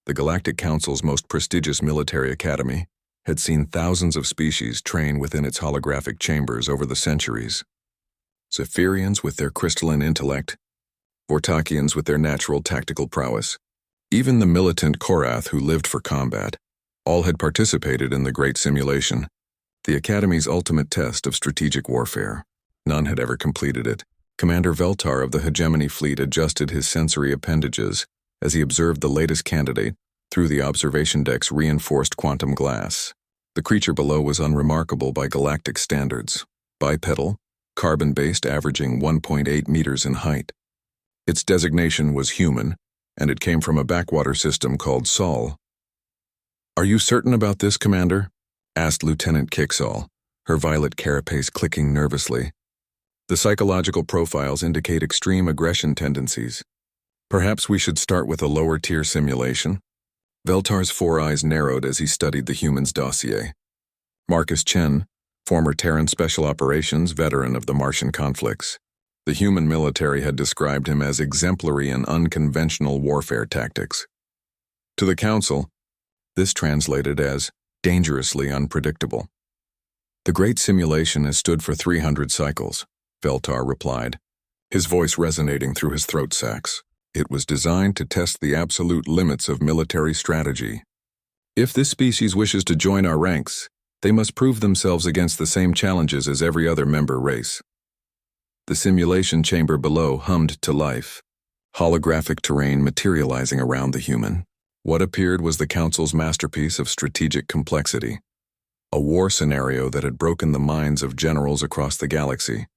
The Galactic Council's most prestigious military academy, had seen thousands of species train within its holographic chambers over the centuries. Zephyrians with their crystalline intellect, Vortakians with their natural tactical prowess, even the militant Korath who lived for combat, all had participated in the Great Simulation, the Academy's ultimate test of strategic warfare. None had ever completed it. Commander Veltar of the Hegemony Fleet adjusted his sensory appendages as he observed the latest candidate through the observation deck's reinforced quantum glass. The creature below was unremarkable by galactic standards, bipedal, carbon-based, averaging 1.8 meters in height. Its designation was human, and it came from a backwater system called Sol. "Are you certain about this, Commander?" asked Lieutenant Kixall, her violet carapace clicking nervously. "The psychological profiles indicate extreme aggression tendencies. Perhaps we should start with a lower-tier simulation?" Veltar's four eyes narrowed as he studied the human's dossier. Marcus Chen, former Terran Special Operations veteran of the Martian conflicts. The human military had described him as exemplary in unconventional warfare tactics. To the Council, this translated as dangerously unpredictable. "The Great Simulation has stood for 300 cycles," Veltar replied, his voice resonating through his throat sacs. "It was designed to test the absolute limits of military strategy. If this species wishes to join our ranks, they must prove themselves against the same challenges as every other member race." The simulation chamber below hummed to life, holographic terrain materializing around the human. What appeared was the Council's masterpiece of strategic complexity, a war scenario that had broken the minds of generals across the galaxy.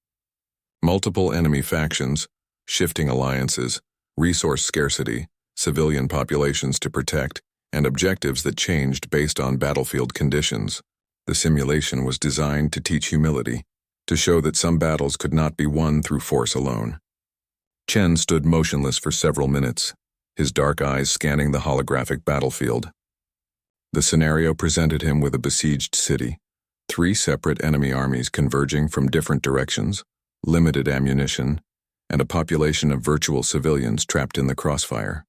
Multiple enemy factions, shifting alliances, resource scarcity, civilian populations to protect, and objectives that changed based on battlefield conditions. The simulation was designed to teach humility, to show that some battles could not be won through force alone. Chen stood motionless for several minutes, his dark eyes scanning the holographic battlefield. The scenario presented him with a besieged city, 3 separate enemy armies converging from different directions, limited ammunition, and a population of virtual civilians trapped in the crossfire.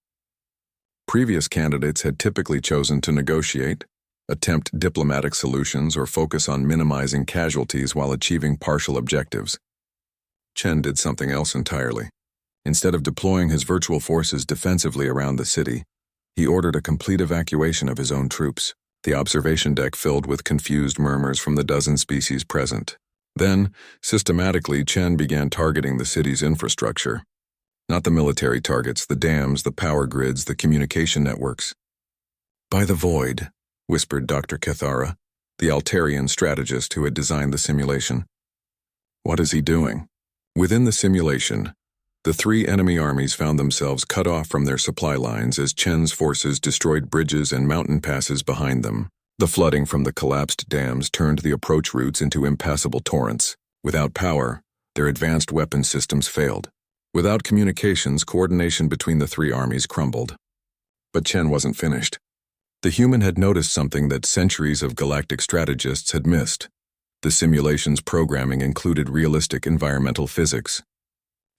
Previous candidates had typically chosen to negotiate, attempt diplomatic solutions, or focus on minimizing casualties while achieving partial objectives. Chen did something else entirely. Instead of deploying his virtual forces defensively around the city, he ordered a complete evacuation of his own troops, the observation deck filled with confused murmurs from the dozen species present. Then, systematically, Chen began targeting the city's infrastructure. Not the military targets, the dams, the power grids, the communication networks. "By the void," whispered Dr. Cathara, the Altarian strategist who had designed the simulation. "What is he doing?" Within the simulation, the 3 enemy armies found themselves cut off from their supply lines as Chen's forces destroyed bridges and mountain passes behind them. The flooding from the collapsed dams turned the approach routes into impassable torrents. Without power, their advanced weapon systems failed. Without communications, coordination between the 3 armies crumbled. But Chen wasn't finished. The human had noticed something that centuries of galactic strategists had missed. The simulation's programming included realistic environmental physics.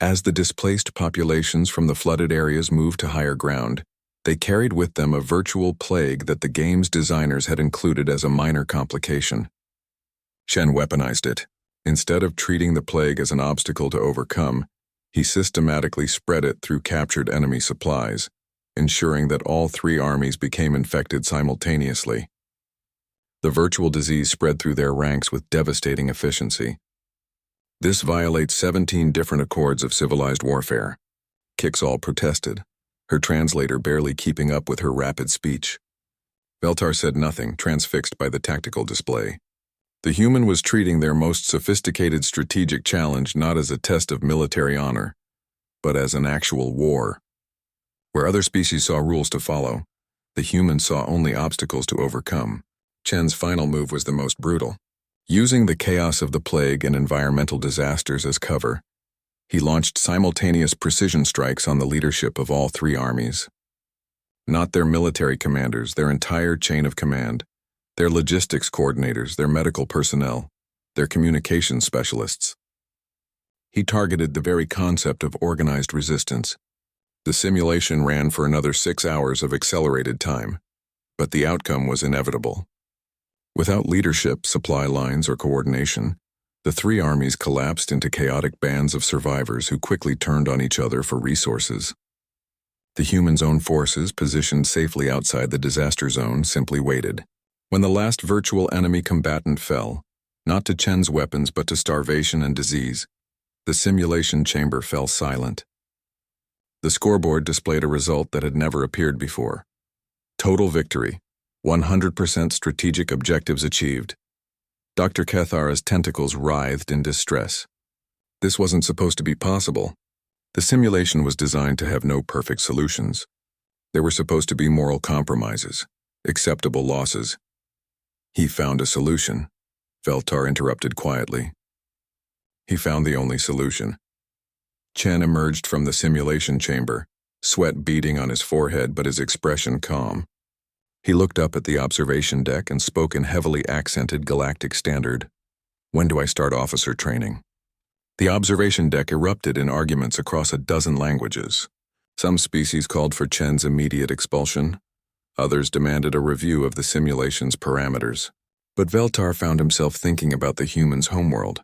As the displaced populations from the flooded areas moved to higher ground, they carried with them a virtual plague that the game's designers had included as a minor complication. Chen weaponized it. Instead of treating the plague as an obstacle to overcome, he systematically spread it through captured enemy supplies, ensuring that all 3 armies became infected simultaneously. The virtual disease spread through their ranks with devastating efficiency. "This violates 17 different accords of civilized warfare," Kixall protested, her translator barely keeping up with her rapid speech. Veltar said nothing, transfixed by the tactical display. The human was treating their most sophisticated strategic challenge not as a test of military honor, but as an actual war. Where other species saw rules to follow, the human saw only obstacles to overcome. Chen's final move was the most brutal. Using the chaos of the plague and environmental disasters as cover, he launched simultaneous precision strikes on the leadership of all 3 armies. Not their military commanders, their entire chain of command, their logistics coordinators, their medical personnel, their communications specialists. He targeted the very concept of organized resistance. The simulation ran for another 6 hours of accelerated time, but the outcome was inevitable. Without leadership, supply lines, or coordination, the three armies collapsed into chaotic bands of survivors who quickly turned on each other for resources. The humans' own forces, positioned safely outside the disaster zone, simply waited. When the last virtual enemy combatant fell, not to Chen's weapons but to starvation and disease, the simulation chamber fell silent. The scoreboard displayed a result that had never appeared before. Total victory, 100% strategic objectives achieved. Dr. Kethara's tentacles writhed in distress. This wasn't supposed to be possible. The simulation was designed to have no perfect solutions. There were supposed to be moral compromises, acceptable losses. He found a solution, Veltar interrupted quietly. He found the only solution. Chen emerged from the simulation chamber, sweat beading on his forehead but his expression calm. He looked up at the observation deck and spoke in heavily accented galactic standard. "When do I start officer training?" The observation deck erupted in arguments across a dozen languages. Some species called for Chen's immediate expulsion. Others demanded a review of the simulation's parameters. But Veltar found himself thinking about the humans' homeworld,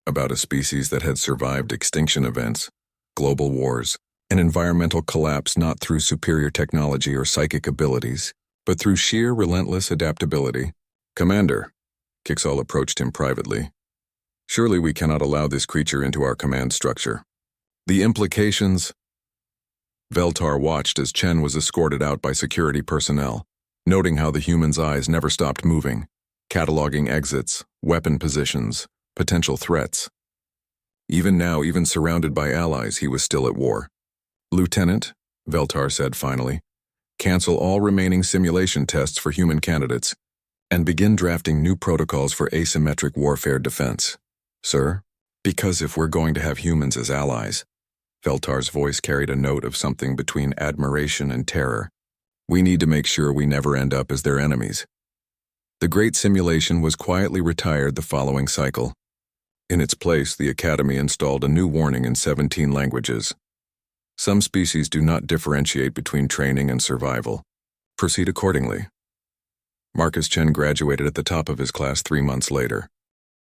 about a species that had survived extinction events, global wars, and environmental collapse not through superior technology or psychic abilities, but through sheer relentless adaptability. "Commander," Kixall approached him privately, "surely we cannot allow this creature into our command structure. The implications—" Veltar watched as Chen was escorted out by security personnel, noting how the human's eyes never stopped moving, cataloging exits, weapon positions, potential threats. Even now, even surrounded by allies, he was still at war. "Lieutenant," Veltar said finally, "cancel all remaining simulation tests for human candidates and begin drafting new protocols for asymmetric warfare defense." "Sir?" "Because if we're going to have humans as allies," Veltar's voice carried a note of something between admiration and terror, "we need to make sure we never end up as their enemies." The great simulation was quietly retired the following cycle. In its place, the Academy installed a new warning in 17 languages. Some species do not differentiate between training and survival. Proceed accordingly. Marcus Chen graduated at the top of his class 3 months later.